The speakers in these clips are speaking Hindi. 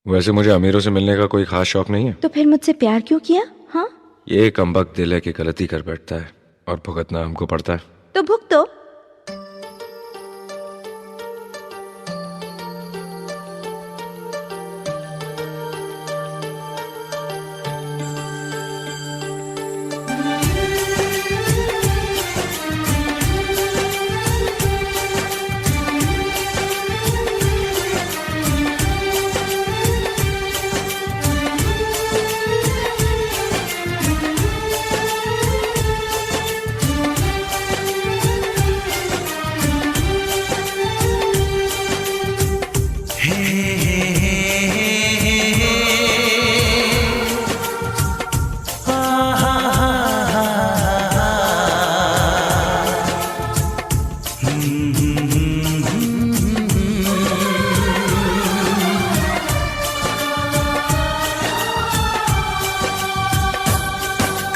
वैसे मुझे अमीरों से मिलने का कोई खास शौक नहीं है। तो फिर मुझसे प्यार क्यों किया? हाँ, ये कमबख्त दिल है कि गलती कर बैठता है और भुगतना हमको पड़ता है। तो भुगतो।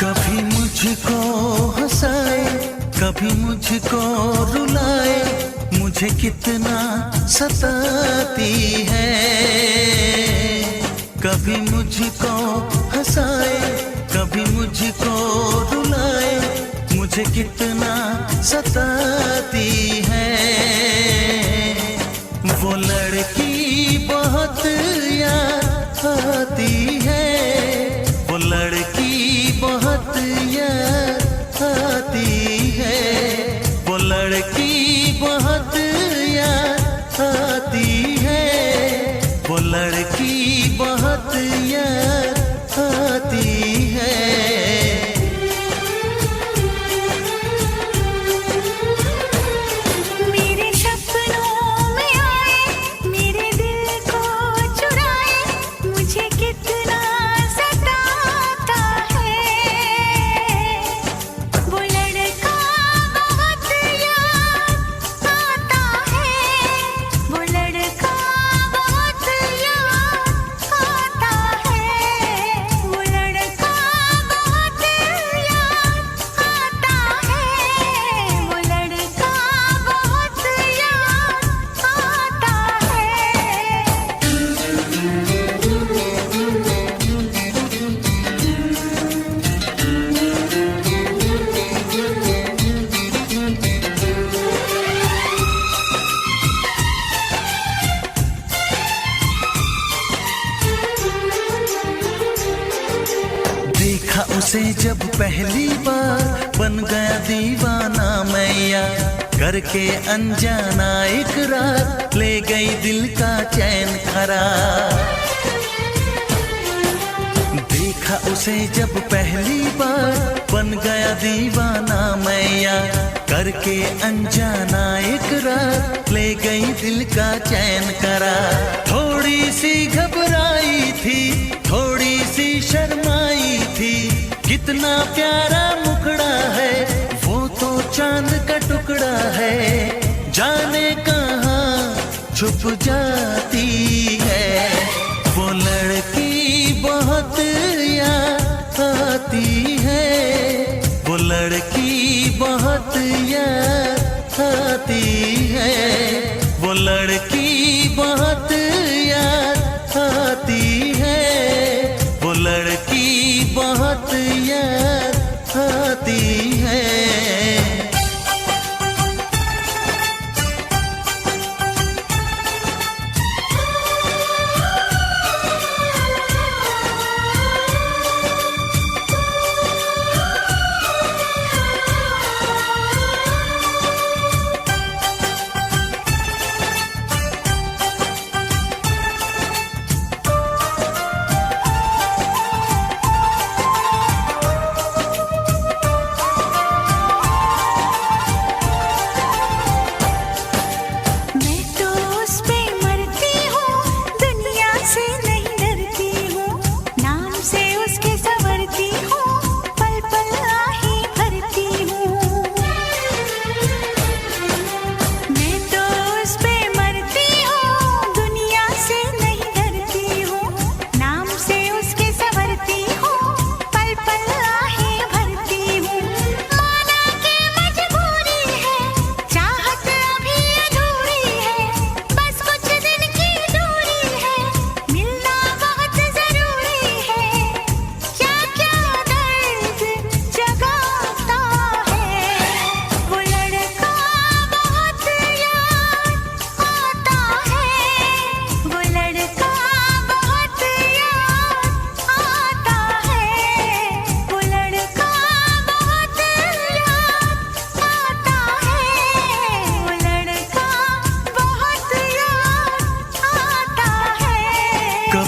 कभी मुझको हंसाए, कभी मुझको रुलाए, मुझे कितना सताती है। कभी मुझको हंसाए, कभी मुझको रुलाए, मुझे कितना सताती है। वो लड़की बहुत याद आती है, वो लड़की बहुत याद आती है, वो लड़की बहुत याद आती है, वो लड़की बहुत याद आती है। मेरे सपनों में आए, मेरे दिल को चुराए, मुझे कितना सताता है। वो लड़का बहुत याद आता है, वो लड़का बहुत याद आता है, वो लड़का बहुत याद आता है, वो लड़का बहुत याद आता देखा उसे जब पहली बार, बन गया दीवाना मैया, करके अनजाना इकरार, ले गई दिल का चैन करार। देखा उसे जब पहली बार, बन गया दीवाना मैया, करके अनजाना इकरार, ले गई दिल का चैन करार। थोड़ी सी घबराई थी, थोड़ी सी शर्माई थी, कितना प्यारा मुखड़ा है, वो तो चांद का टुकड़ा है, जाने कहाँ छुप जाती है। वो लड़की बहुत याद आती है, वो लड़की बहुत याद आती है, वो लड़की बहुत याद आती है, वो लड़की बहुत याद आती है।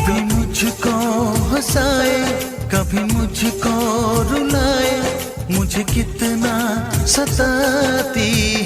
कभी मुझको हंसाए, कभी मुझको रुलाए, मुझे कितना सताती